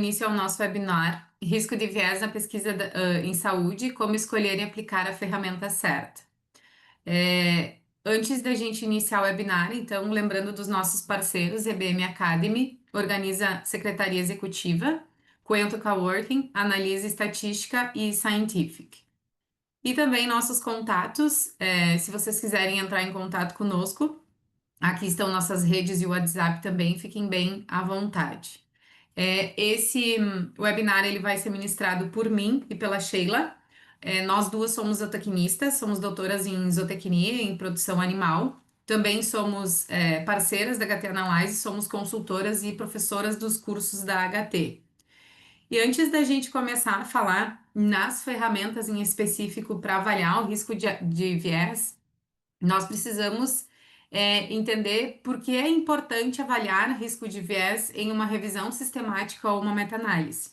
início ao nosso webinar Risco de Viés na Pesquisa em Saúde, como escolher e aplicar a ferramenta certa. Antes da gente iniciar o webinar, então, lembrando dos nossos parceiros, EBM Academy, organiza Secretaria Executiva, Coento Coworking, Analise Estatística e Scientific. E também nossos contatos, se vocês quiserem entrar em contato conosco, aqui estão nossas redes e o WhatsApp também, fiquem bem à vontade. Esse webinar ele vai ser ministrado por mim e pela Sheila. Nós duas somos zootecnistas, somos doutoras em zootecnia e em produção animal. Também somos parceiras da HT Analyze, somos consultoras e professoras dos cursos da HT. E antes da gente começar a falar nas ferramentas em específico para avaliar o risco de viés, nós precisamos entender por que é importante avaliar risco de viés em uma revisão sistemática ou uma meta-análise.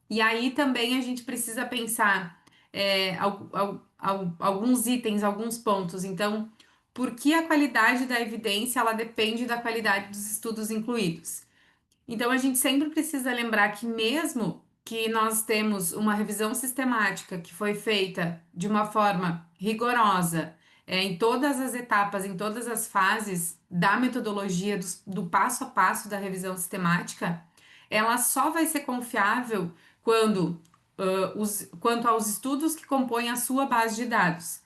E aí também a gente precisa pensar alguns itens, alguns pontos. Então, por que a qualidade da evidência ela depende da qualidade dos estudos incluídos? Então, a gente sempre precisa lembrar que mesmo que nós temos uma revisão sistemática que foi feita de uma forma rigorosa, em todas as etapas, em todas as fases da metodologia, do passo a passo da revisão sistemática, ela só vai ser confiável quando, quanto aos estudos que compõem a sua base de dados.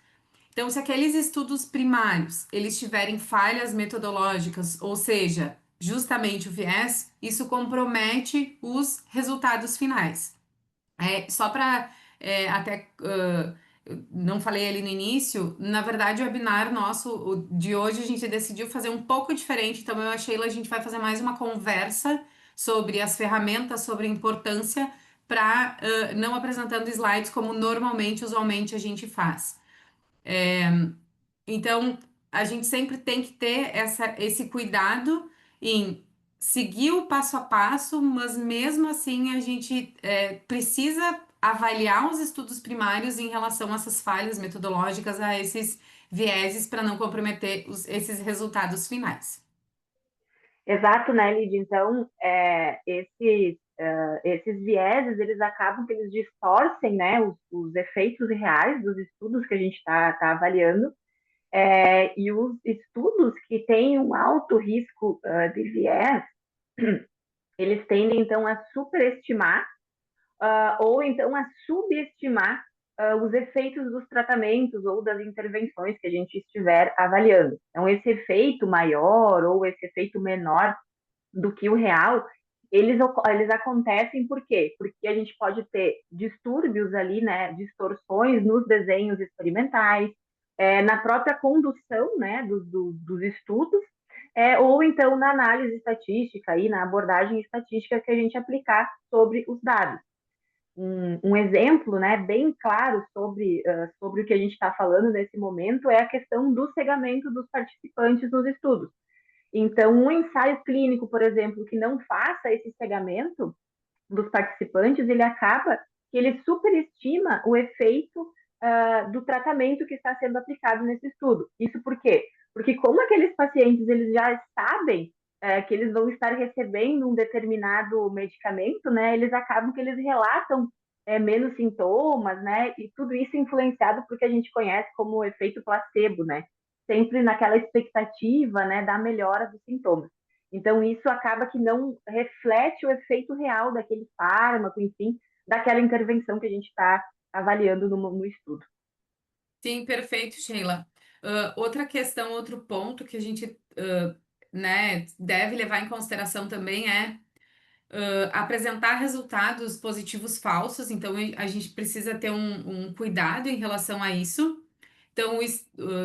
Então, se aqueles estudos primários eles tiverem falhas metodológicas, ou seja, justamente o viés, isso compromete os resultados finais. Só para até não falei ali no início, na verdade o webinar nosso de hoje a gente decidiu fazer um pouco diferente, então eu e a Sheila a gente vai fazer mais uma conversa sobre as ferramentas, sobre a importância, para não apresentando slides como normalmente, usualmente a gente faz. Então, a gente sempre tem que ter esse cuidado em seguir o passo a passo, mas mesmo assim a gente precisa avaliar os estudos primários em relação a essas falhas metodológicas, a esses vieses, para não comprometer esses resultados finais. Exato, né, Lidia? Então, esses vieses, eles acabam que eles distorcem, né, os efeitos reais dos estudos que a gente está avaliando, e os estudos que têm um alto risco de viés, eles tendem, então, a superestimar ou então a subestimar os efeitos dos tratamentos ou das intervenções que a gente estiver avaliando. Então, esse efeito maior ou esse efeito menor do que o real, eles acontecem por quê? Porque a gente pode ter distúrbios ali, né, distorções nos desenhos experimentais, na própria condução, né, dos estudos, ou então na análise estatística e na abordagem estatística que a gente aplicar sobre os dados. Um exemplo, né, bem claro sobre o que a gente está falando nesse momento é a questão do cegamento dos participantes nos estudos. Então, um ensaio clínico, por exemplo, que não faça esse cegamento dos participantes, ele acaba que ele superestima o efeito do tratamento que está sendo aplicado nesse estudo. Isso por quê? Porque como aqueles pacientes eles já sabem que eles vão estar recebendo um determinado medicamento, né? Eles acabam que eles relatam menos sintomas, né? E tudo isso influenciado porque a gente conhece como o efeito placebo, né? Sempre naquela expectativa, né, da melhora dos sintomas. Então, isso acaba que não reflete o efeito real daquele fármaco, enfim, daquela intervenção que a gente está avaliando no estudo. Sim, perfeito, Sheila. Outra questão, outro ponto que a gente né, deve levar em consideração também é apresentar resultados positivos falsos, então a gente precisa ter um cuidado em relação a isso. Então,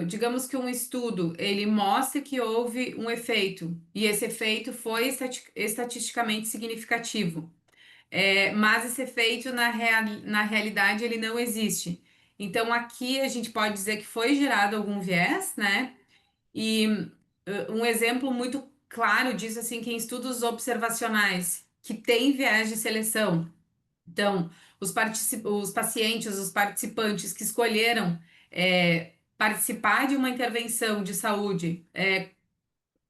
digamos que um estudo ele mostra que houve um efeito e esse efeito foi estatisticamente significativo, mas esse efeito na realidade ele não existe. Então, aqui a gente pode dizer que foi gerado algum viés, né? E um exemplo muito claro disso, assim, que em estudos observacionais que tem viés de seleção. Então, os pacientes, os participantes que escolheram participar de uma intervenção de saúde,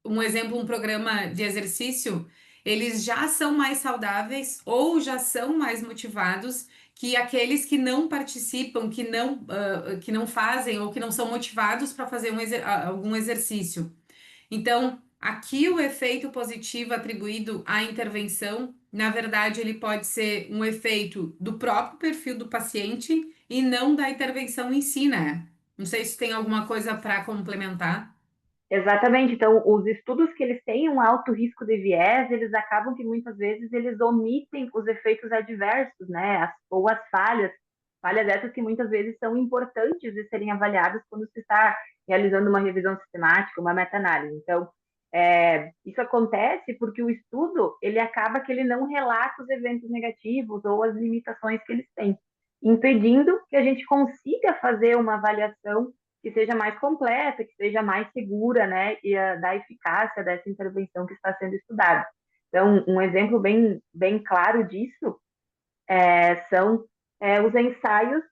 um exemplo, um programa de exercício, eles já são mais saudáveis ou já são mais motivados que aqueles que não participam, que não fazem ou que não são motivados para fazer algum exercício. Então, aqui o efeito positivo atribuído à intervenção, na verdade, ele pode ser um efeito do próprio perfil do paciente e não da intervenção em si, né? Não sei se tem alguma coisa para complementar. Exatamente. Então, os estudos que eles têm um alto risco de viés, eles acabam que muitas vezes eles omitem os efeitos adversos, né? Ou as falhas essas que muitas vezes são importantes de serem avaliadas quando se está realizando uma revisão sistemática, uma meta-análise. Então, isso acontece porque o estudo, ele acaba que ele não relata os eventos negativos ou as limitações que eles têm, impedindo que a gente consiga fazer uma avaliação que seja mais completa, que seja mais segura, né, e da eficácia dessa intervenção que está sendo estudada. Então, um exemplo bem claro disso são os ensaios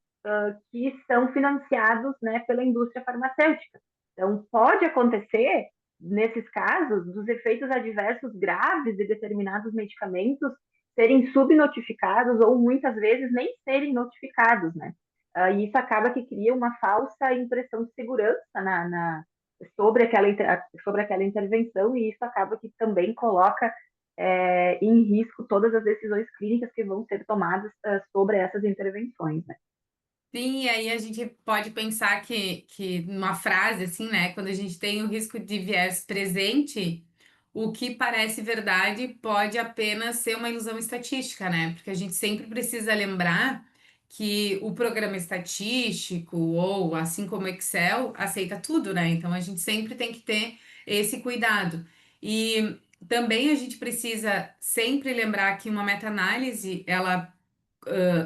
que são financiados, né, pela indústria farmacêutica. Então, pode acontecer, nesses casos, dos efeitos adversos graves de determinados medicamentos serem subnotificados ou muitas vezes nem serem notificados, né? E isso acaba que cria uma falsa impressão de segurança sobre aquela intervenção e isso acaba que também coloca em risco todas as decisões clínicas que vão ser tomadas sobre essas intervenções, né? Sim, e aí a gente pode pensar que numa frase assim, né? Quando a gente tem o risco de viés presente, o que parece verdade pode apenas ser uma ilusão estatística, né? Porque a gente sempre precisa lembrar que o programa estatístico, ou assim como o Excel, aceita tudo, né? Então a gente sempre tem que ter esse cuidado. E também a gente precisa sempre lembrar que uma meta-análise, ela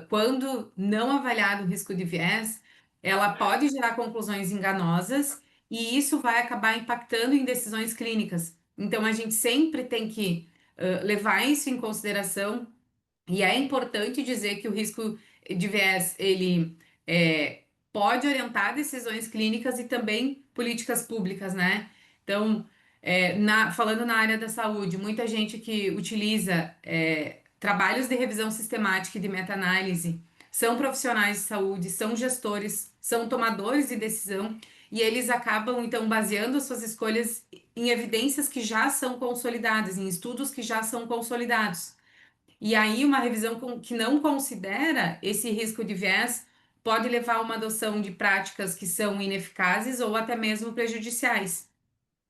quando não avaliado o risco de viés, ela pode gerar conclusões enganosas e isso vai acabar impactando em decisões clínicas. Então, a gente sempre tem que levar isso em consideração e é importante dizer que o risco de viés, ele pode orientar decisões clínicas e também políticas públicas, né? Então, falando na área da saúde, muita gente que utiliza trabalhos de revisão sistemática e de meta-análise são profissionais de saúde, são gestores, são tomadores de decisão e eles acabam, então, baseando as suas escolhas em evidências que já são consolidadas, em estudos que já são consolidados. E aí, uma revisão que não considera esse risco de viés pode levar a uma adoção de práticas que são ineficazes ou até mesmo prejudiciais.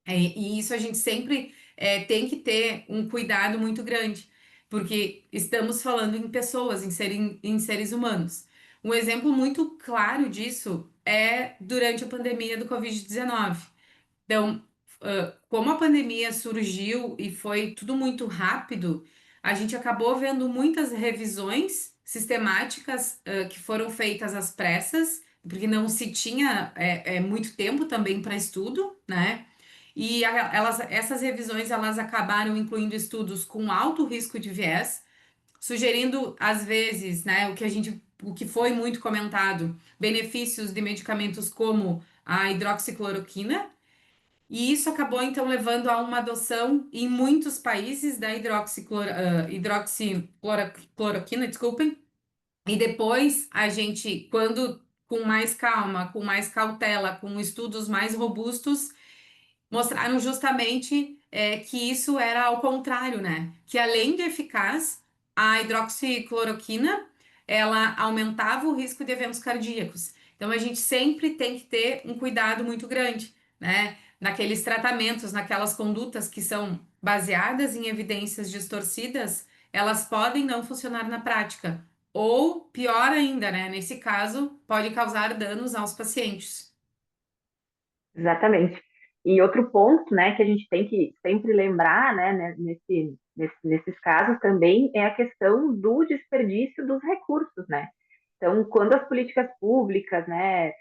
E isso a gente sempre tem que ter um cuidado muito grande, porque estamos falando em pessoas, em seres humanos. Um exemplo muito claro disso é durante a pandemia do Covid-19. Então, como a pandemia surgiu e foi tudo muito rápido, a gente acabou vendo muitas revisões sistemáticas, que foram feitas às pressas, porque não se tinha muito tempo também para estudo, né? E essas revisões elas acabaram incluindo estudos com alto risco de viés, sugerindo às vezes, né, o que foi muito comentado, benefícios de medicamentos como a hidroxicloroquina e isso acabou então levando a uma adoção em muitos países da hidroxicloroquina, desculpem. E depois a gente, quando com mais calma, com mais cautela, com estudos mais robustos, mostraram justamente que isso era ao contrário, né? Que além de eficaz, a hidroxicloroquina ela aumentava o risco de eventos cardíacos. Então a gente sempre tem que ter um cuidado muito grande, né? Naqueles tratamentos, naquelas condutas que são baseadas em evidências distorcidas, elas podem não funcionar na prática. Ou, pior ainda, né? Nesse caso, pode causar danos aos pacientes. Exatamente. E outro ponto, né, que a gente tem que sempre lembrar, né, nesses casos também, é a questão do desperdício dos recursos, né? Então, quando as políticas públicas, né,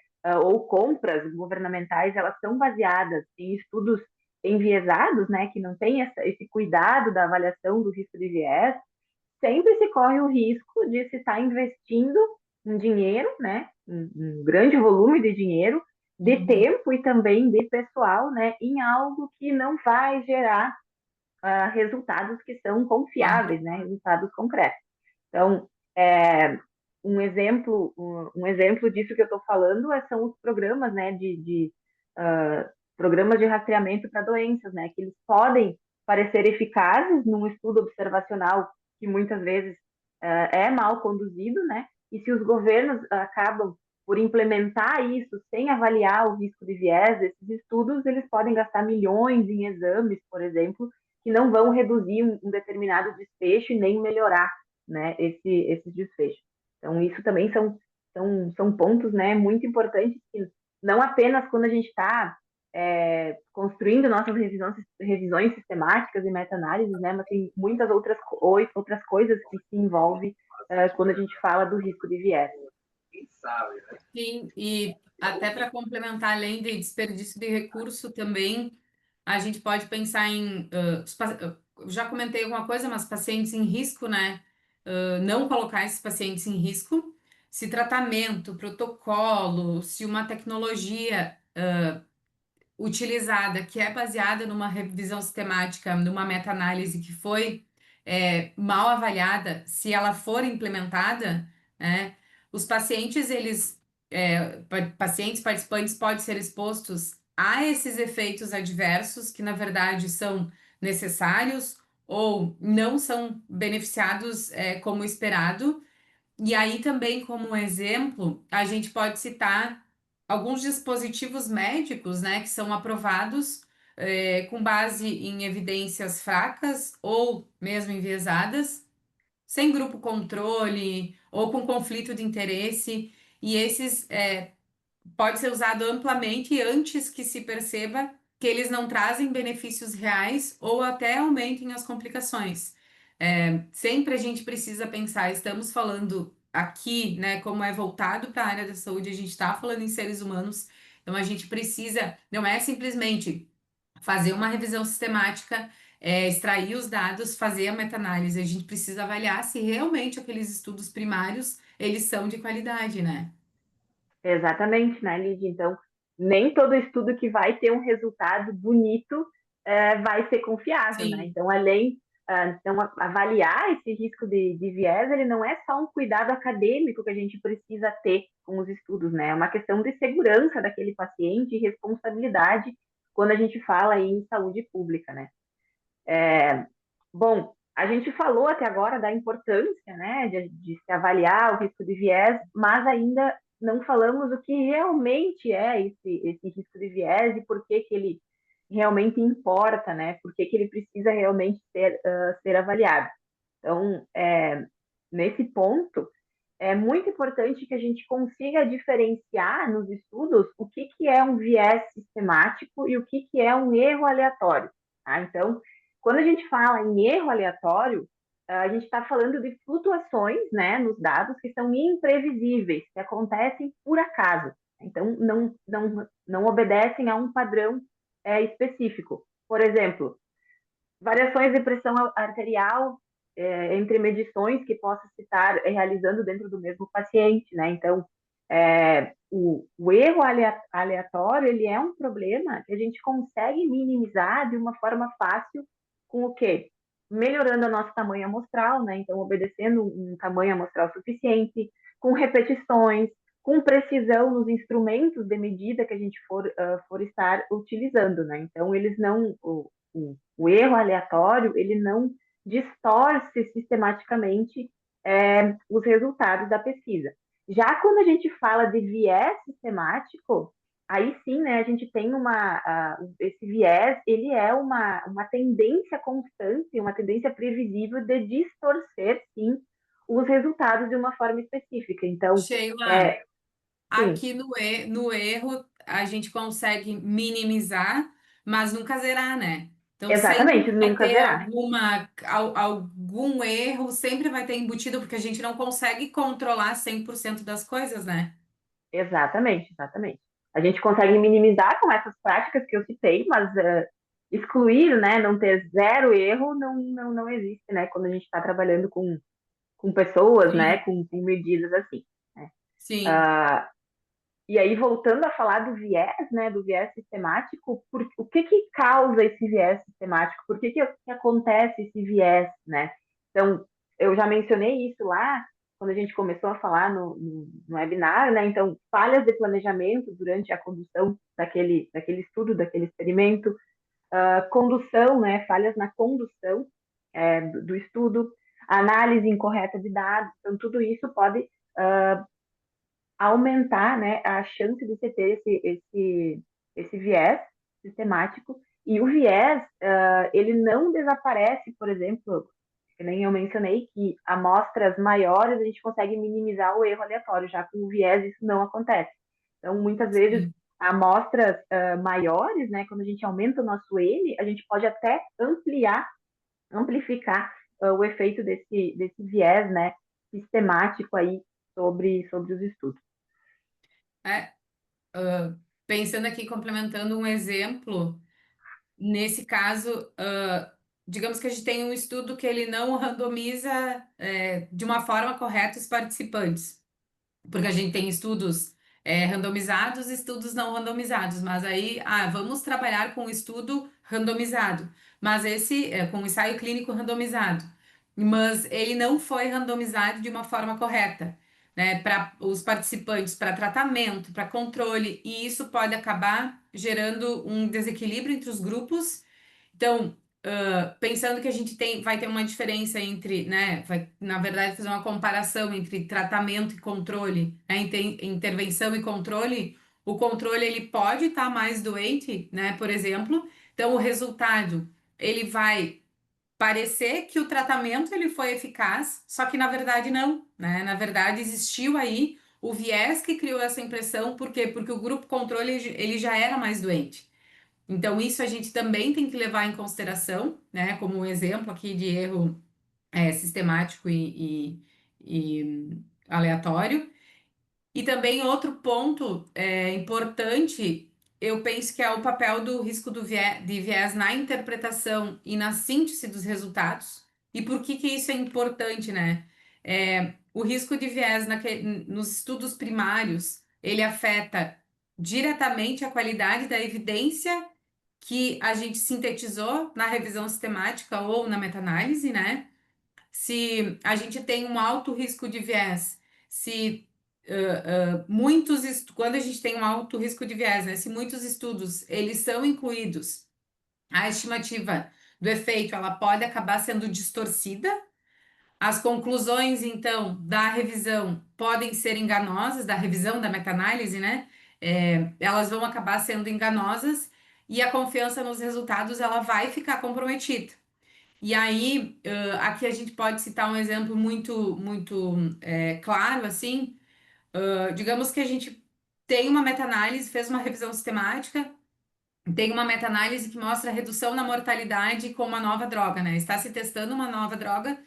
ou compras governamentais, elas são baseadas em estudos enviesados, né, que não tem esse cuidado da avaliação do risco de viés, sempre se corre o risco de se estar investindo um dinheiro, né, um grande volume de dinheiro, de Uhum. tempo e também de pessoal, né, em algo que não vai gerar resultados que são Claro. confiáveis, né? Resultados concretos. Então, é, um exemplo disso que eu estou falando são os programas, né, programas de rastreamento para doenças, né, que eles podem parecer eficazes num estudo observacional que muitas vezes é mal conduzido, né, e se os governos acabam por implementar isso sem avaliar o risco de viés desses estudos, eles podem gastar milhões em exames, por exemplo, que não vão reduzir um determinado desfecho e nem melhorar, né, esses desfechos. Então, isso também são pontos, né, muito importantes, que não apenas quando a gente está construindo nossas revisões sistemáticas e meta-análises, né, mas tem muitas outras coisas que se envolvem quando a gente fala do risco de viés. Sim, e até para complementar, além de desperdício de recurso também, a gente pode pensar em, eu já comentei alguma coisa, mas pacientes em risco, né? Não colocar esses pacientes em risco. Se tratamento, protocolo, se uma tecnologia utilizada, que é baseada numa revisão sistemática, numa meta-análise que foi mal avaliada, se ela for implementada, né, os pacientes, pacientes participantes podem ser expostos a esses efeitos adversos, que na verdade são necessários ou não são beneficiados como esperado, e aí também, como exemplo, a gente pode citar alguns dispositivos médicos, né, que são aprovados com base em evidências fracas ou mesmo enviesadas, sem grupo controle ou com conflito de interesse, e esses pode ser usado amplamente antes que se perceba que eles não trazem benefícios reais ou até aumentem as complicações. Sempre a gente precisa pensar, estamos falando aqui, né, como é voltado para a área da saúde, a gente está falando em seres humanos, então a gente precisa, não é simplesmente fazer uma revisão sistemática, extrair os dados, fazer a meta-análise, a gente precisa avaliar se realmente aqueles estudos primários, eles são de qualidade, né? Exatamente, né, Lidia? Então, nem todo estudo que vai ter um resultado bonito vai ser confiável, né? Sim. Então, avaliar esse risco de viés, ele não é só um cuidado acadêmico que a gente precisa ter com os estudos, né? É uma questão de segurança daquele paciente e responsabilidade quando a gente fala aí em saúde pública, né? Bom, a gente falou até agora da importância, né, de se avaliar o risco de viés, mas ainda não falamos o que realmente é esse risco de viés e por que que ele realmente importa, né? Por que que ele precisa realmente ser avaliado. Então, nesse ponto, é muito importante que a gente consiga diferenciar nos estudos o que que é um viés sistemático e o que que é um erro aleatório. Tá? Então, quando a gente fala em erro aleatório, a gente está falando de flutuações, né, nos dados que são imprevisíveis, que acontecem por acaso. Então, não obedecem a um padrão específico. Por exemplo, variações de pressão arterial entre medições que possa estar realizando dentro do mesmo paciente, né? Então, o erro aleatório, ele é um problema que a gente consegue minimizar de uma forma fácil com o quê? Melhorando o nosso tamanho amostral, né? Então, obedecendo um tamanho amostral suficiente, com repetições, com precisão nos instrumentos de medida que a gente for estar utilizando, né? Então, eles não, o erro aleatório, ele não distorce sistematicamente os resultados da pesquisa. Já quando a gente fala de viés sistemático, aí sim, né, a gente tem esse viés, ele é uma tendência constante, uma tendência previsível de distorcer, sim, os resultados de uma forma específica. Então, Sheila, sim, aqui no erro a gente consegue minimizar, mas nunca zerar, né? Então sempre exatamente, vai nunca ter verá. algum erro, sempre vai ter embutido, porque a gente não consegue controlar 100% das coisas, né? Exatamente, exatamente. A gente consegue minimizar com essas práticas que eu citei, mas excluir, né, não ter zero erro, não existe, né, quando a gente está trabalhando com pessoas, né, Sim, com medidas assim. Né? sim. Ah, E aí, voltando a falar do viés, né, do viés sistemático, o que que causa esse viés sistemático? Por que que acontece esse viés, né? Então, eu já mencionei isso lá, quando a gente começou a falar no webinar, né? Então, falhas de planejamento durante a condução daquele estudo, daquele experimento, condução, né? Falhas na condução do estudo, análise incorreta de dados, então, tudo isso pode aumentar, né, a chance de você ter esse viés sistemático. E o viés, ele não desaparece, por exemplo, que nem eu mencionei, que amostras maiores a gente consegue minimizar o erro aleatório, já com o viés isso não acontece. Então, muitas vezes, Sim. amostras maiores, né, quando a gente aumenta o nosso N, a gente pode até amplificar o efeito desse viés, né, sistemático aí sobre os estudos. É, pensando aqui, complementando um exemplo, nesse caso, digamos que a gente tem um estudo que ele não randomiza, de uma forma correta os participantes. Porque a gente tem estudos randomizados e estudos não randomizados, mas aí, vamos trabalhar com o estudo randomizado, mas esse com o ensaio clínico randomizado, mas ele não foi randomizado de uma forma correta, né, para os participantes, para tratamento, para controle, e isso pode acabar gerando um desequilíbrio entre os grupos. Então, pensando que a gente vai ter uma diferença entre, né, vai, na verdade, fazer uma comparação entre tratamento e controle, né, intervenção e controle, o controle ele pode estar mais doente, né, por exemplo, então o resultado ele vai parecer que o tratamento ele foi eficaz, só que na verdade não, né, na verdade existiu aí o viés que criou essa impressão, por quê? Porque o grupo controle ele já era mais doente. Então, isso a gente também tem que levar em consideração, né, como um exemplo aqui de erro sistemático e aleatório. E também outro ponto importante, eu penso que é o papel do risco de viés na interpretação e na síntese dos resultados. E por que que isso é importante, né? O risco de viés nos estudos primários, ele afeta diretamente a qualidade da evidência que a gente sintetizou na revisão sistemática ou na meta-análise, né? Se a gente tem um alto risco de viés, se quando a gente tem um alto risco de viés, né? Se muitos estudos eles são incluídos, a estimativa do efeito ela pode acabar sendo distorcida. As conclusões, então, da revisão podem ser enganosas, da revisão da meta-análise, né? Elas vão acabar sendo enganosas e a confiança nos resultados ela vai ficar comprometida. E aí, aqui a gente pode citar um exemplo muito claro, assim. Digamos que a gente tem uma meta-análise, fez uma revisão sistemática, tem uma meta-análise que mostra a redução na mortalidade com uma nova droga, né? Está se testando uma nova droga,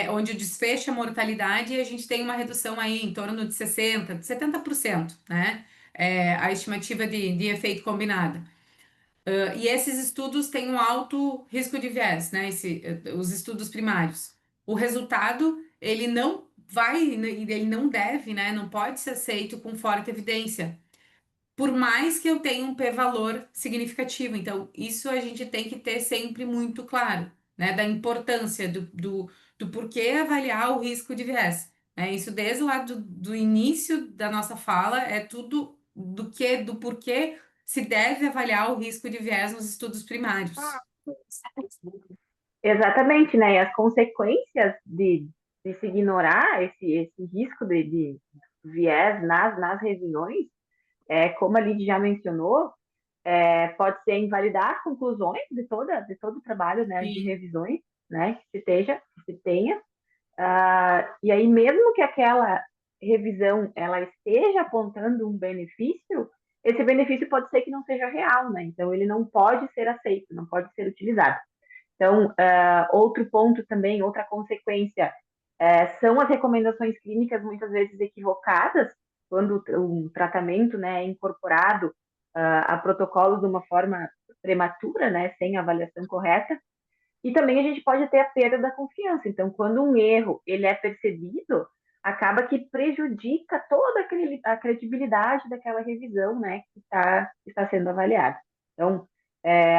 onde desfecha a mortalidade e a gente tem uma redução aí em torno de 60, de 70%, né? A estimativa de efeito combinado. E esses estudos têm um alto risco de viés, né? Os estudos primários. O resultado, ele não vai, ele não deve, né? Não pode ser aceito com forte evidência por mais que eu tenha um p-valor significativo. Então, isso a gente tem que ter sempre muito claro, né? Da importância do porquê avaliar o risco de viés. Né? Isso desde lá do início da nossa fala, é tudo do porquê se deve avaliar o risco de viés nos estudos primários. Exatamente, né? E as consequências de se ignorar esse risco de viés nas revisões, como a Lid já mencionou, pode ser invalidar as conclusões de todo o trabalho, né, de Sim. revisões, né, que se tenha. E aí, mesmo que aquela revisão ela esteja apontando um benefício, esse benefício pode ser que não seja real, né? Então, ele não pode ser aceito, não pode ser utilizado. Então, outro ponto também, outra consequência, são as recomendações clínicas muitas vezes equivocadas, quando um tratamento, né, é incorporado a protocolos de uma forma prematura, né, sem avaliação correta. E também a gente pode ter a perda da confiança. Então, quando um erro ele é percebido, acaba que prejudica toda a credibilidade daquela revisão, né, que está sendo avaliada. Então,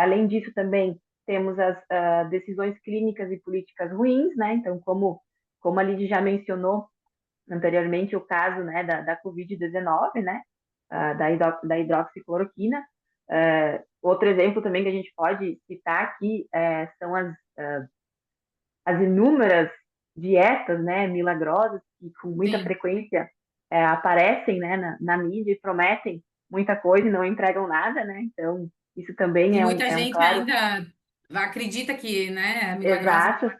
além disso, também temos as decisões clínicas e políticas ruins, né? Então, como a Lidy já mencionou anteriormente, o caso, né, da Covid-19, né, da hidroxicloroquina. Outro exemplo também que a gente pode citar aqui são as inúmeras dietas, né, milagrosas que com muita Sim. frequência aparecem, né, na mídia e prometem muita coisa e não entregam nada, né? Então, isso também E é um, muita é um gente claro ainda acredita que, né, é milagrosa. exato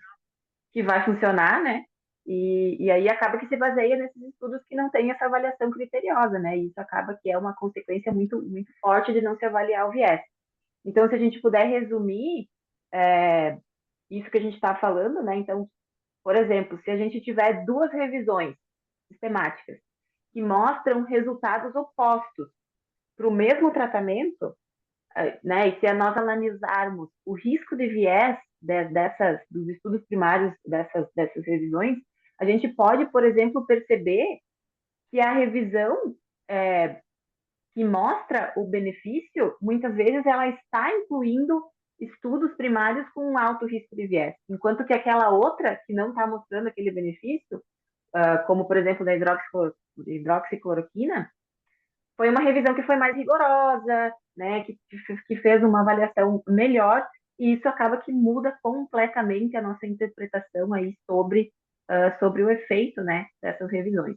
que vai funcionar, né? E aí acaba que se baseia nesses estudos que não têm essa avaliação criteriosa, né? E isso acaba que é uma consequência muito, muito forte de não se avaliar o viés. Então, se a gente puder resumir isso que a gente está falando, né? Então, por exemplo, se a gente tiver duas revisões sistemáticas que mostram resultados opostos para o mesmo tratamento, né? E se nós analisarmos o risco de viés dos estudos primários dessas revisões, a gente pode, por exemplo, perceber que a revisão é, que mostra o benefício, muitas vezes ela está incluindo estudos primários com um alto risco de viés, enquanto que aquela outra que não está mostrando aquele benefício, como por exemplo da hidroxicloroquina, foi uma revisão que foi mais rigorosa, né, que fez uma avaliação melhor, e isso acaba que muda completamente a nossa interpretação aí sobre o efeito, né, dessas revisões.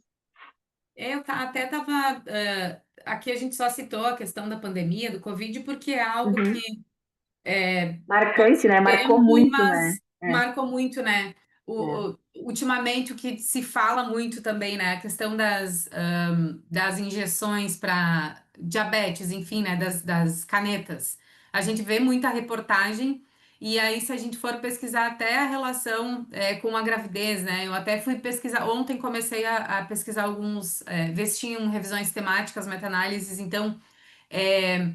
Até estava. Aqui a gente só citou a questão da pandemia, do Covid, porque é algo Uhum. que Marcante, pouquíssimo né? Marcou tempo, muito, né? mas marcou muito, né? É. Ultimamente, o que se fala muito também, né? A questão das injeções para diabetes, enfim, né? Das canetas. A gente vê muita reportagem, e aí, se a gente for pesquisar até a relação com a gravidez, né? Eu até fui pesquisar, ontem comecei a pesquisar ver se tinham revisões temáticas, meta-análises, então. é,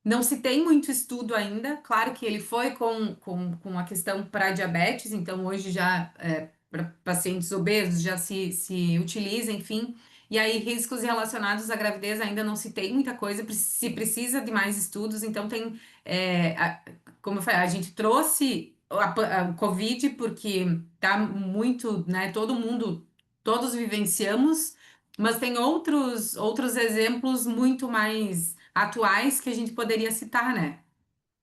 não se tem muito estudo ainda. Claro que ele foi com a questão para diabetes, então hoje já para pacientes obesos já se utiliza, enfim. E aí, riscos relacionados à gravidez ainda não se tem muita coisa, se precisa de mais estudos, então tem, como eu falei, a gente trouxe o Covid porque tá muito, né, todo mundo, todos vivenciamos, mas tem outros exemplos muito mais atuais que a gente poderia citar, né?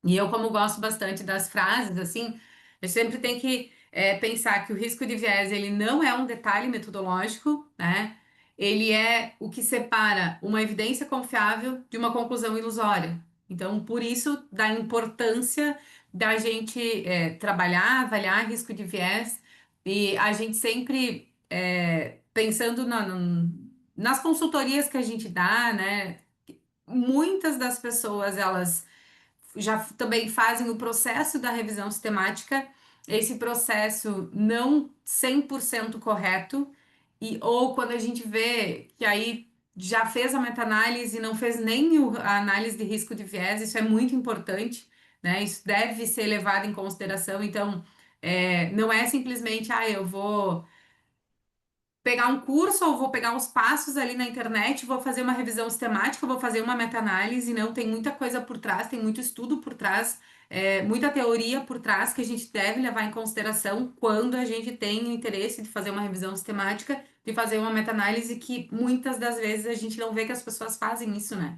E eu, como gosto bastante das frases, assim, eu sempre tenho que pensar que o risco de viés, ele não é um detalhe metodológico, né? Ele é o que separa uma evidência confiável de uma conclusão ilusória. Então, por isso, da importância da gente trabalhar, avaliar risco de viés, e a gente sempre pensando nas consultorias que a gente dá, né? Muitas das pessoas, elas já também fazem o processo da revisão sistemática, esse processo não 100% correto, ou quando a gente vê que aí já fez a meta-análise e não fez nem a análise de risco de viés, isso é muito importante, né? Isso deve ser levado em consideração. Então, não é simplesmente, eu vou pegar um curso ou vou pegar os passos ali na internet, vou fazer uma revisão sistemática, vou fazer uma meta-análise, não, tem muita coisa por trás, tem muito estudo por trás, muita teoria por trás que a gente deve levar em consideração quando a gente tem o interesse de fazer uma revisão sistemática, de fazer uma meta-análise que muitas das vezes a gente não vê que as pessoas fazem isso, né?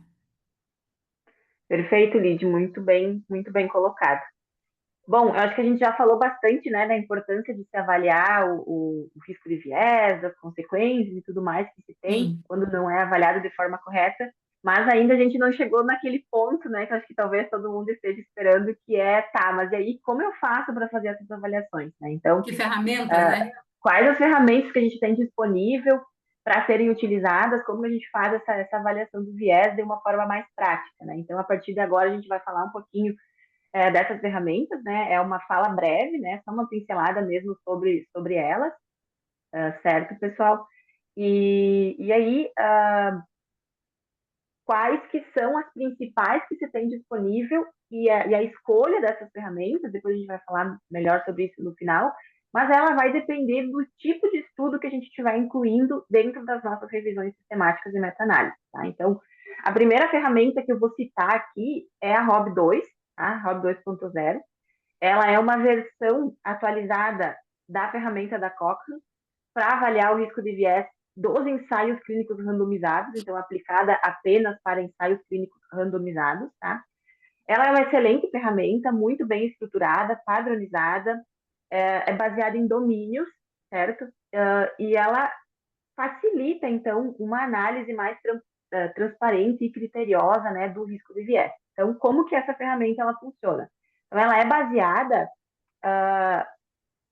Perfeito, Lid, muito bem colocado. Bom, eu acho que a gente já falou bastante, né, da importância de se avaliar o risco de viés, as consequências e tudo mais que se tem Sim, quando não é avaliado de forma correta, mas ainda a gente não chegou naquele ponto, né, que eu acho que talvez todo mundo esteja esperando, que é, tá, mas e aí como eu faço para fazer essas avaliações, né? Então, que ferramentas, né? quais as ferramentas que a gente tem disponível para serem utilizadas, como a gente faz essa avaliação do viés de uma forma mais prática, né? Então, a partir de agora, a gente vai falar um pouquinho dessas ferramentas, né? É uma fala breve, né? Só uma pincelada mesmo sobre elas, certo, pessoal? E aí, quais que são as principais que se tem disponível e a escolha dessas ferramentas, depois a gente vai falar melhor sobre isso no final, mas ela vai depender do tipo de estudo que a gente estiver incluindo dentro das nossas revisões sistemáticas e meta-análise, tá? Então, a primeira ferramenta que eu vou citar aqui é a ROB2, tá? ROB 2.0. Ela é uma versão atualizada da ferramenta da Cochrane para avaliar o risco de viés dos ensaios clínicos randomizados, então aplicada apenas para ensaios clínicos randomizados, tá? Ela é uma excelente ferramenta, muito bem estruturada, padronizada, é baseada em domínios, certo? E ela facilita, então, uma análise mais transparente e criteriosa, né, do risco de viés. Então, como que essa ferramenta ela funciona? Então, ela é baseada,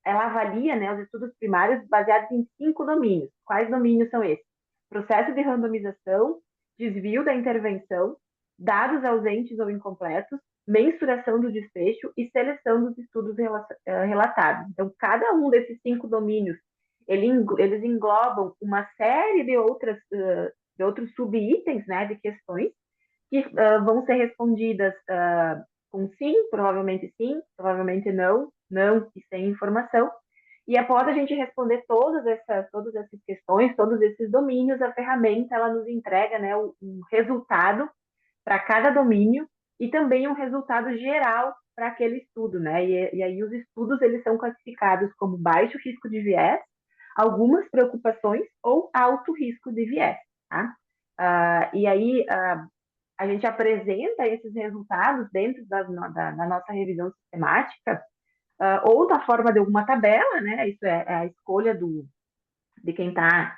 ela avalia, né, os estudos primários baseados em 5 domínios. Quais domínios são esses? Processo de randomização, desvio da intervenção, dados ausentes ou incompletos, mensuração do desfecho e seleção dos estudos relatados. Então, cada um desses 5 domínios, eles englobam uma série de outros subitens, né, de questões que vão ser respondidas com sim, provavelmente não, não e sem informação. E após a gente responder todas essas questões, todos esses domínios, a ferramenta ela nos entrega, né, um resultado para cada domínio e também um resultado geral para aquele estudo, né? E aí os estudos eles são classificados como baixo risco de viés, algumas preocupações ou alto risco de viés, tá? E aí a gente apresenta esses resultados dentro da nossa revisão sistemática, ou na forma de alguma tabela, né? Isso é a escolha de quem está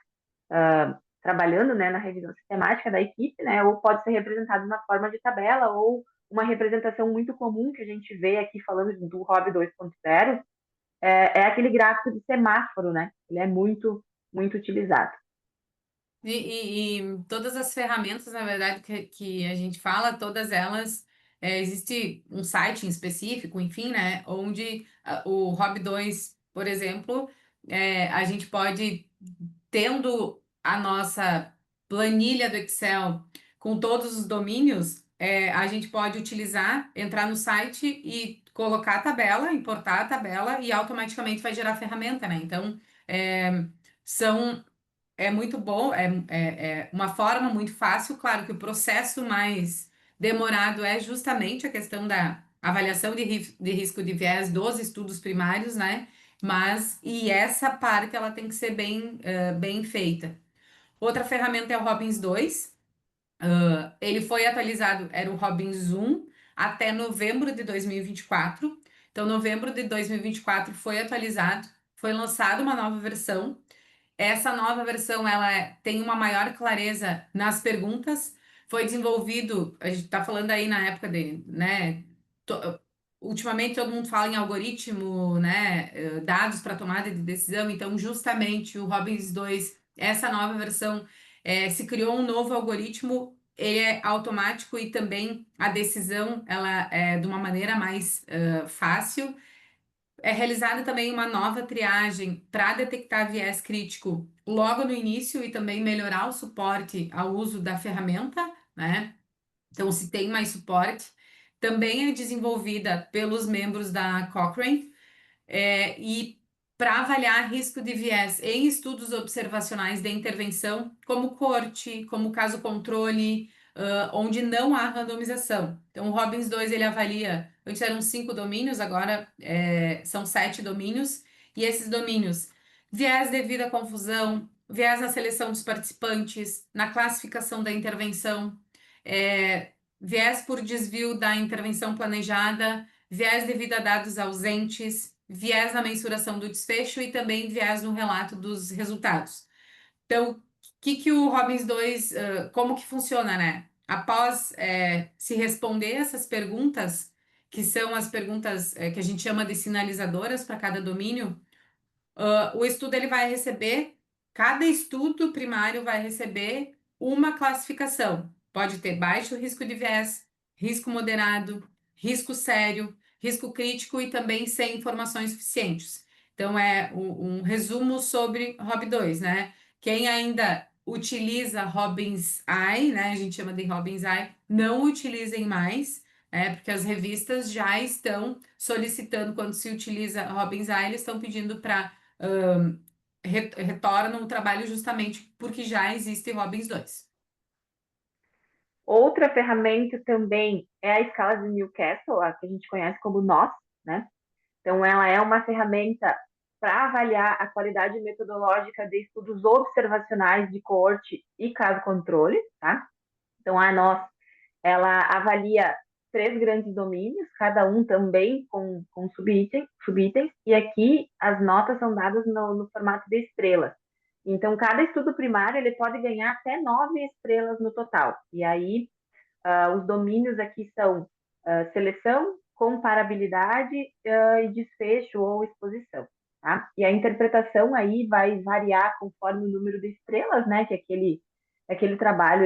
trabalhando, né, na revisão sistemática da equipe, né? Ou pode ser representado na forma de tabela, ou uma representação muito comum que a gente vê aqui falando do ROB 2.0, é aquele gráfico de semáforo, né? Ele é muito, muito utilizado. E todas as ferramentas, na verdade, que a gente fala, todas elas, existe um site em específico, enfim, né, onde o Rob 2, por exemplo, a gente pode, tendo a nossa planilha do Excel com todos os domínios, a gente pode utilizar, entrar no site e colocar a tabela, importar a tabela e automaticamente vai gerar a ferramenta, né? Então, são é muito bom, é uma forma muito fácil. Claro que o processo mais demorado é justamente a questão da avaliação de risco de viés dos estudos primários, né? E essa parte ela tem que ser bem feita. Outra ferramenta é o Robbins 2. Ele foi atualizado, era o Robbins 1 até novembro de 2024. Então, novembro de 2024 foi atualizado, foi lançada uma nova versão. Essa nova versão ela tem uma maior clareza nas perguntas. Foi desenvolvido, a gente está falando aí na época dele, né? Ultimamente todo mundo fala em algoritmo, né? Dados para tomada de decisão. Então, justamente o Robbins 2, essa nova versão, se criou um novo algoritmo. Ele é automático e também a decisão ela é de uma maneira mais fácil. É realizada também uma nova triagem para detectar viés crítico logo no início e também melhorar o suporte ao uso da ferramenta, né? Então, se tem mais suporte, também é desenvolvida pelos membros da Cochrane, e para avaliar risco de viés em estudos observacionais de intervenção, como corte, como caso controle, onde não há randomização. Então, o Robbins 2 ele avalia, antes eram 5 domínios, agora são 7 domínios, e esses domínios, viés devido à confusão, viés na seleção dos participantes, na classificação da intervenção, viés por desvio da intervenção planejada, viés devido a dados ausentes, viés na mensuração do desfecho e também viés no relato dos resultados. Então, que o Robbins 2, como que funciona, né? Após se responder essas perguntas, que são as perguntas que a gente chama de sinalizadoras para cada domínio, o estudo ele vai receber, cada estudo primário vai receber uma classificação. Pode ter baixo risco de viés, risco moderado, risco sério, risco crítico e também sem informações suficientes. Então, é um resumo sobre Rob 2, né? Quem ainda utiliza Robbins Eye, né? A gente chama de Robbins Eye, não utilizem mais. Porque as revistas já estão solicitando, quando se utiliza Robbins AI, eles estão pedindo para retornam o trabalho justamente porque já existe Robbins 2. Outra ferramenta também é a escala de Newcastle, a que a gente conhece como NOS, né? Então, ela é uma ferramenta para avaliar a qualidade metodológica de estudos observacionais de coorte e caso controle, tá? Então, a NOS, ela avalia três grandes domínios, cada um também com subitens, e aqui as notas são dadas no formato de estrelas. Então, cada estudo primário ele pode ganhar até 9 estrelas no total. E aí, os domínios aqui são seleção, comparabilidade e desfecho ou exposição. Tá? E a interpretação aí vai variar conforme o número de estrelas, né, que aquele trabalho,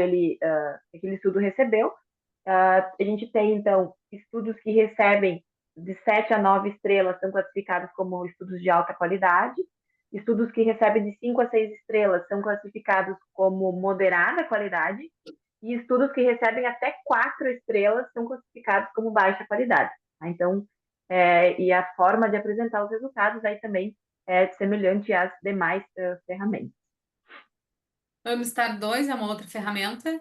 aquele estudo recebeu. A gente tem, então, estudos que recebem de 7 a 9 estrelas, são classificados como estudos de alta qualidade. Estudos que recebem de 5 a 6 estrelas são classificados como moderada qualidade. E estudos que recebem até 4 estrelas são classificados como baixa qualidade. Tá? Então, e a forma de apresentar os resultados aí também é semelhante às demais ferramentas. Amstar 2 é uma outra ferramenta.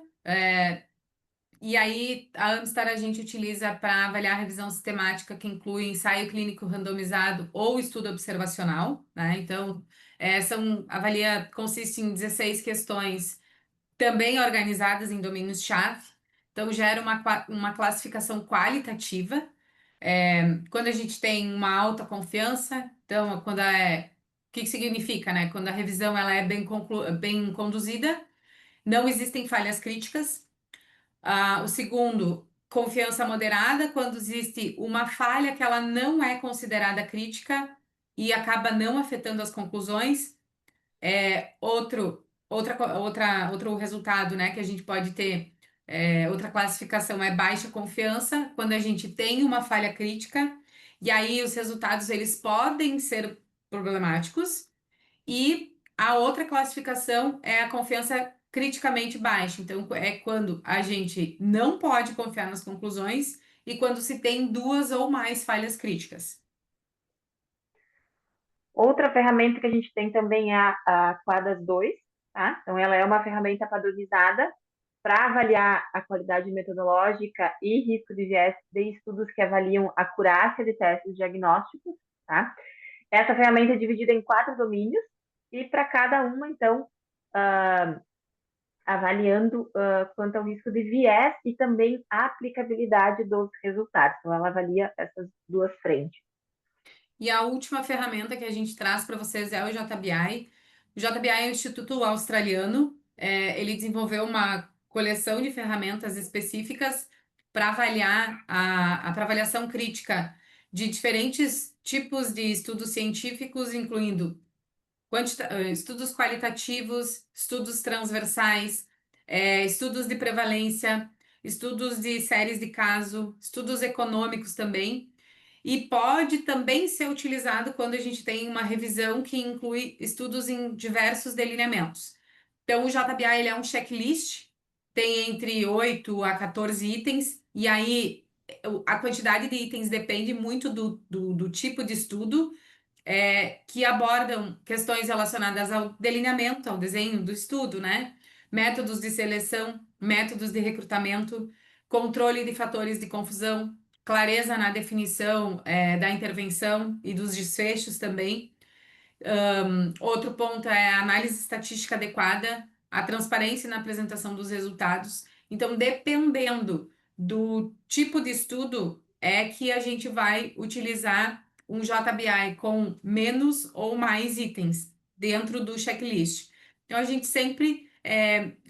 E aí, a Amstar a gente utiliza para avaliar a revisão sistemática, que inclui ensaio clínico randomizado ou estudo observacional, né? Então, consiste em 16 questões, também organizadas em domínios-chave. Então, gera uma classificação qualitativa. Quando a gente tem uma alta confiança, então, o que que significa, né? Quando a revisão ela é bem conduzida, não existem falhas críticas. O segundo, confiança moderada, quando existe uma falha que ela não é considerada crítica e acaba não afetando as conclusões. Outro resultado, né, que a gente pode ter, outra classificação é baixa confiança, quando a gente tem uma falha crítica, e aí os resultados eles podem ser problemáticos. E a outra classificação é a confiança criticamente baixa. Então, é quando a gente não pode confiar nas conclusões e quando se tem duas ou mais falhas críticas. Outra ferramenta que a gente tem também é a Quadas 2, tá? Então, ela é uma ferramenta padronizada para avaliar a qualidade metodológica e risco de viés de estudos que avaliam a acurácia de testes diagnósticos, tá? Essa ferramenta é dividida em 4 domínios e para cada uma, então, avaliando quanto ao risco de viés e também a aplicabilidade dos resultados. Então, ela avalia essas duas frentes. E a última ferramenta que a gente traz para vocês é o JBI. O JBI é um instituto australiano. Ele desenvolveu uma coleção de ferramentas específicas para avaliar para avaliação crítica de diferentes tipos de estudos científicos, incluindo estudos qualitativos, estudos transversais, estudos de prevalência, estudos de séries de caso, estudos econômicos também. E pode também ser utilizado quando a gente tem uma revisão que inclui estudos em diversos delineamentos. Então, o JBA ele é um checklist, tem entre 8 a 14 itens, e aí a quantidade de itens depende muito do tipo de estudo, que abordam questões relacionadas ao delineamento, ao desenho do estudo, né? Métodos de seleção, métodos de recrutamento, controle de fatores de confusão, clareza na definição, da intervenção e dos desfechos também. Outro ponto é a análise estatística adequada, a transparência na apresentação dos resultados. Então, dependendo do tipo de estudo, é que a gente vai utilizar um JBI com menos ou mais itens dentro do checklist. Então, a gente sempre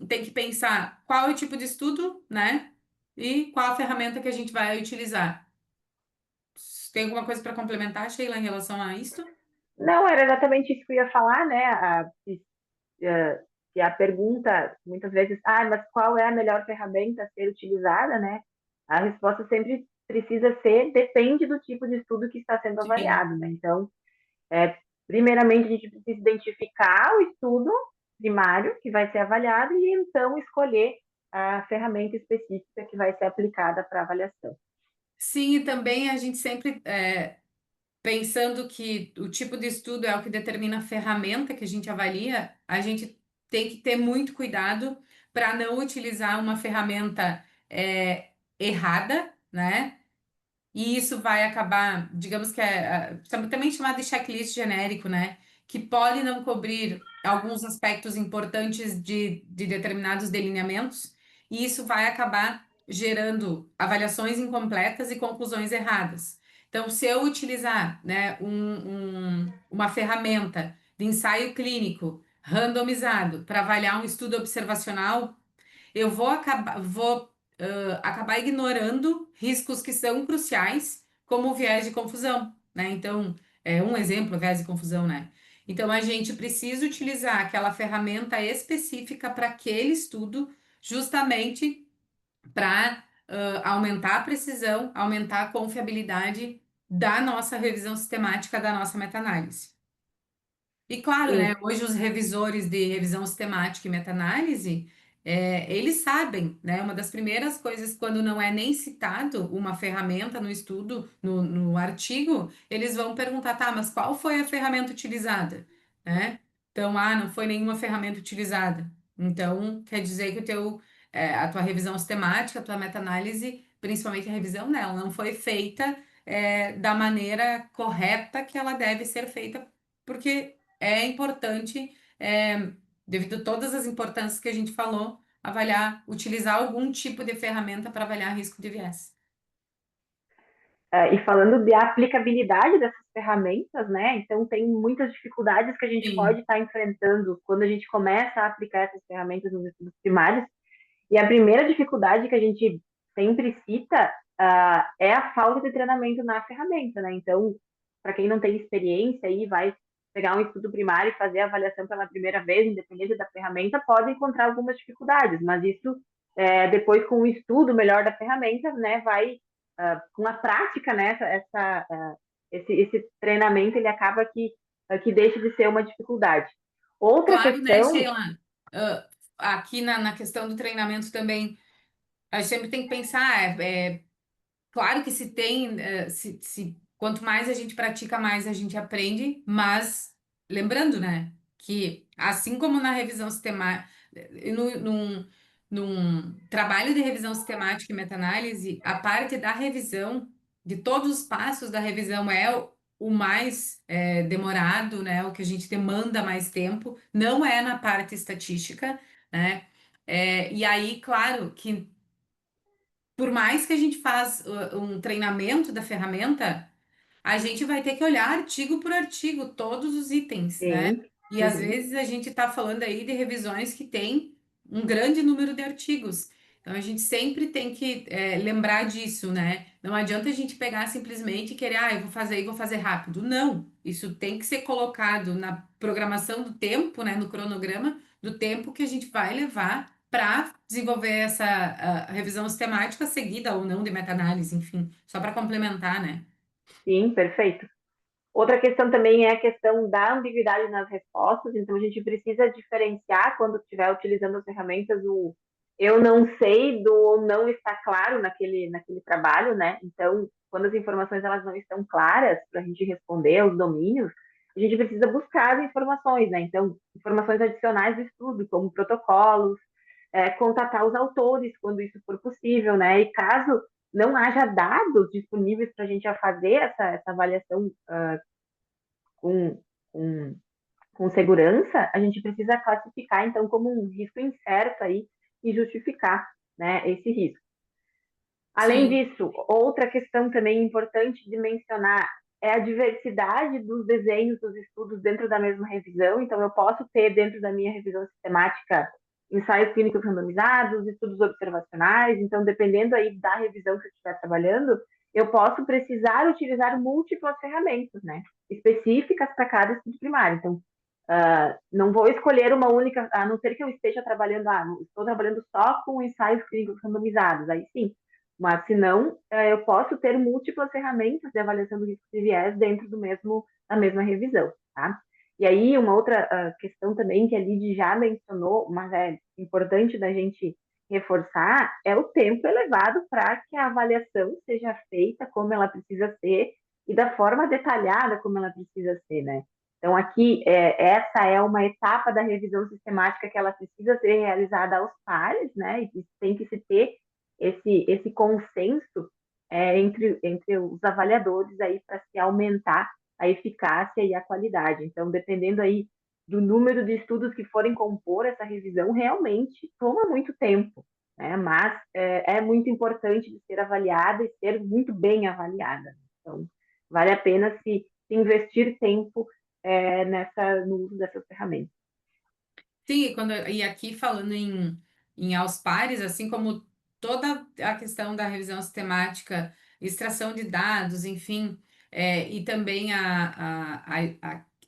tem que pensar qual é o tipo de estudo, né? E qual a ferramenta que a gente vai utilizar. Tem alguma coisa para complementar, Sheila, em relação a isso? Não, era exatamente isso que eu ia falar, né? Que a pergunta, muitas vezes, mas qual é a melhor ferramenta a ser utilizada, né? A resposta sempre precisa ser, depende do tipo de estudo que está sendo Sim. avaliado, né? Então, primeiramente, a gente precisa identificar o estudo primário que vai ser avaliado e então escolher a ferramenta específica que vai ser aplicada para avaliação. Sim, e também a gente sempre pensando que o tipo de estudo é o que determina a ferramenta que a gente avalia, a gente tem que ter muito cuidado para não utilizar uma ferramenta errada, né? E isso vai acabar, digamos que também chamado de checklist genérico, né? Que pode não cobrir alguns aspectos importantes de determinados delineamentos, e isso vai acabar gerando avaliações incompletas e conclusões erradas. Então, se eu utilizar, né, uma ferramenta de ensaio clínico randomizado para avaliar um estudo observacional, eu vou acabar ignorando riscos que são cruciais, como o viés de confusão, né? Então, é um exemplo, o viés de confusão, né? Então, a gente precisa utilizar aquela ferramenta específica para aquele estudo, justamente para aumentar a precisão, aumentar a confiabilidade da nossa revisão sistemática, da nossa meta-análise. E claro, Sim, né, hoje os revisores de revisão sistemática e meta-análise, eles sabem, né, uma das primeiras coisas, quando não é nem citado uma ferramenta no estudo, no artigo, eles vão perguntar, tá, mas qual foi a ferramenta utilizada, né? Então, não foi nenhuma ferramenta utilizada. Então, quer dizer que a tua revisão sistemática, a tua meta-análise, principalmente a revisão dela, não foi feita, da maneira correta que ela deve ser feita, porque é importante, devido a todas as importâncias que a gente falou, avaliar, utilizar algum tipo de ferramenta para avaliar risco de viés. e falando de aplicabilidade dessas ferramentas, né? Então, tem muitas dificuldades que a gente pode Sim, estar enfrentando quando a gente começa a aplicar essas ferramentas nos estudos primários. E a primeira dificuldade que a gente sempre cita é a falta de treinamento na ferramenta, né? Então, para quem não tem experiência aí, vai pegar um estudo primário e fazer a avaliação pela primeira vez, independente da ferramenta, pode encontrar algumas dificuldades, mas isso, depois com o estudo melhor da ferramenta, né, vai, com a prática, né, esse treinamento, ele acaba que deixa de ser uma dificuldade. Outra claro, né, questão, Sheila? Ah, aqui na questão do treinamento também, a gente sempre tem que pensar, claro que se tem, quanto mais a gente pratica, mais a gente aprende, mas lembrando, né, que assim como na revisão sistemática, num trabalho de revisão sistemática e meta-análise, a parte da revisão, de todos os passos da revisão é o mais demorado, né, o que a gente demanda mais tempo, não é na parte estatística, né? E aí, claro, que por mais que a gente faz um treinamento da ferramenta, a gente vai ter que olhar artigo por artigo, todos os itens, né? sim, E às uhum, vezes a gente está falando aí de revisões que tem um grande número de artigos. Então a gente sempre tem que lembrar disso, né? Não adianta a gente pegar simplesmente e querer, eu vou fazer e vou fazer rápido. Não, isso tem que ser colocado na programação do tempo, né? No cronograma do tempo que a gente vai levar para desenvolver essa revisão sistemática seguida ou não de meta-análise, enfim, só para complementar, né? sim, perfeito. Outra questão também é a questão da ambiguidade nas respostas, então a gente precisa diferenciar quando estiver utilizando as ferramentas o eu não sei do ou não está claro naquele trabalho, né? Então, quando as informações elas não estão claras para a gente responder aos domínios, a gente precisa buscar as informações, né? Então, informações adicionais do estudo, como protocolos, contatar os autores quando isso for possível, né? E caso não haja dados disponíveis para a gente fazer essa avaliação com, com, com segurança, a gente precisa classificar, então, como um risco incerto aí e justificar, né, esse risco. Além Sim. disso, outra questão também importante de mencionar é a diversidade dos desenhos dos estudos dentro da mesma revisão. Então, eu posso ter dentro da minha revisão sistemática ensaios clínicos randomizados, estudos observacionais. Então, dependendo aí da revisão que eu estiver trabalhando, eu posso precisar utilizar múltiplas ferramentas, né, específicas para cada estudo primário. Então, não vou escolher uma única, a não ser que eu esteja trabalhando, estou trabalhando só com ensaios clínicos randomizados. Aí sim, mas, se não, eu posso ter múltiplas ferramentas de avaliação do risco de viés dentro da mesma revisão, tá? E aí, uma outra questão também que a Lid já mencionou, mas é importante da gente reforçar é o tempo elevado para que a avaliação seja feita como ela precisa ser e da forma detalhada como ela precisa ser, né? Então, aqui, essa é uma etapa da revisão sistemática que ela precisa ser realizada aos pares, né? E tem que se ter esse consenso entre os avaliadores aí para se aumentar a eficácia e a qualidade. Então, dependendo aí do número de estudos que forem compor essa revisão, realmente toma muito tempo, né? Mas é muito importante de ser avaliada e ser muito bem avaliada. Então, vale a pena se investir tempo no uso dessas ferramentas. Sim, e aqui falando em aos pares, assim como toda a questão da revisão sistemática, extração de dados, enfim, e também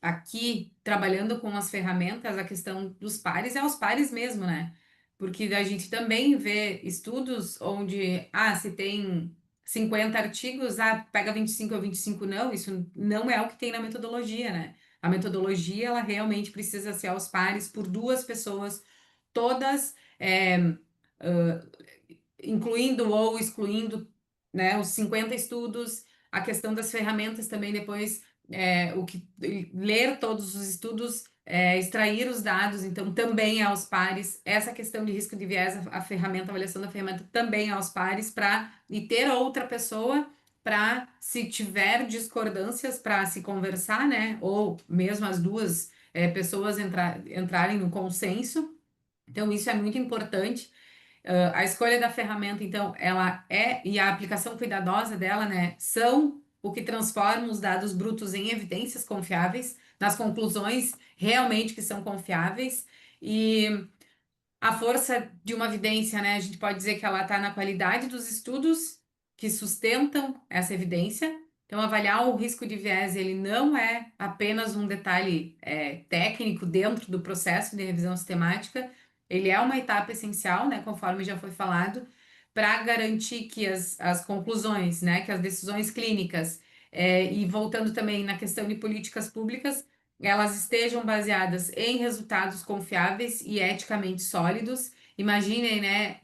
aqui trabalhando com as ferramentas, a questão dos pares é aos pares mesmo, né? Porque a gente também vê estudos onde, se tem 50 artigos, pega 25 ou 25 não, isso não é o que tem na metodologia, né? A metodologia, ela realmente precisa ser aos pares por duas pessoas, todas, ah, incluindo ou excluindo, né, os 50 estudos, a questão das ferramentas também depois, ler todos os estudos, extrair os dados, então também é aos pares. Essa questão de risco de viés, a ferramenta, a avaliação da ferramenta também é aos pares, e ter outra pessoa para, se tiver discordâncias, para se conversar, né? Ou mesmo as duas pessoas entrarem no consenso. Então, isso é muito importante. A escolha da ferramenta, então, e a aplicação cuidadosa dela, né, são o que transforma os dados brutos em evidências confiáveis, nas conclusões realmente que são confiáveis. E a força de uma evidência, né? A gente pode dizer que ela está na qualidade dos estudos que sustentam essa evidência. Então, avaliar o risco de viés, ele não é apenas um detalhe técnico dentro do processo de revisão sistemática, ele é uma etapa essencial, né? Conforme já foi falado, para garantir que as conclusões, né? Que as decisões clínicas, e voltando também na questão de políticas públicas, elas estejam baseadas em resultados confiáveis e eticamente sólidos. Imaginem, né,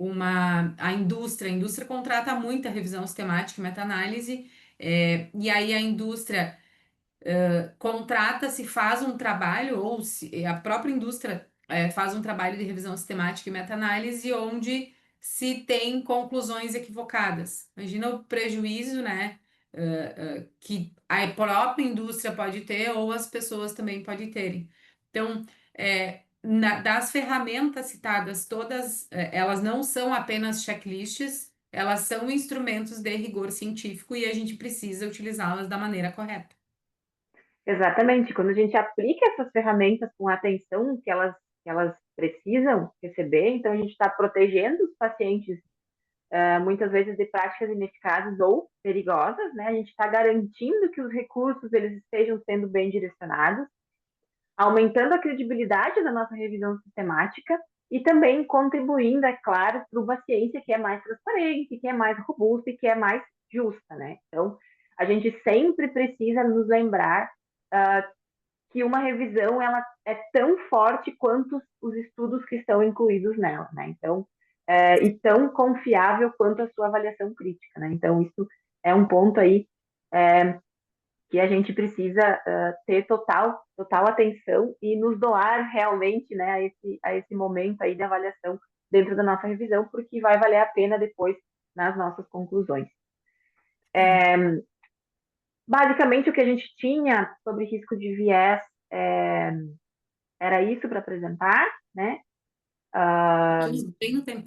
a indústria contrata muita revisão sistemática e meta-análise, e aí a indústria contrata, se faz um trabalho, ou se a própria indústria faz um trabalho de revisão sistemática e meta-análise, onde se tem conclusões equivocadas. Imagina o prejuízo, né, que a própria indústria pode ter, ou as pessoas também podem terem. Então, das ferramentas citadas, todas, elas não são apenas checklists, elas são instrumentos de rigor científico e a gente precisa utilizá-las da maneira correta. Exatamente. Quando a gente aplica essas ferramentas com a atenção que elas precisam receber, então a gente está protegendo os pacientes muitas vezes de práticas ineficazes ou perigosas, né? A gente está garantindo que os recursos eles estejam sendo bem direcionados, aumentando a credibilidade da nossa revisão sistemática e também contribuindo, é claro, para uma ciência que é mais transparente, que é mais robusta e que é mais justa, né? Então, a gente sempre precisa nos lembrar que uma revisão ela é tão forte quanto os estudos que estão incluídos nela, né? Então, e tão confiável quanto a sua avaliação crítica, né? Então, isso é um ponto aí que a gente precisa ter total atenção e nos doar realmente, né, a esse momento aí de avaliação dentro da nossa revisão, porque vai valer a pena depois nas nossas conclusões. Sim. Basicamente, o que a gente tinha sobre risco de viés era isso para apresentar, né? Estamos bem no tempo.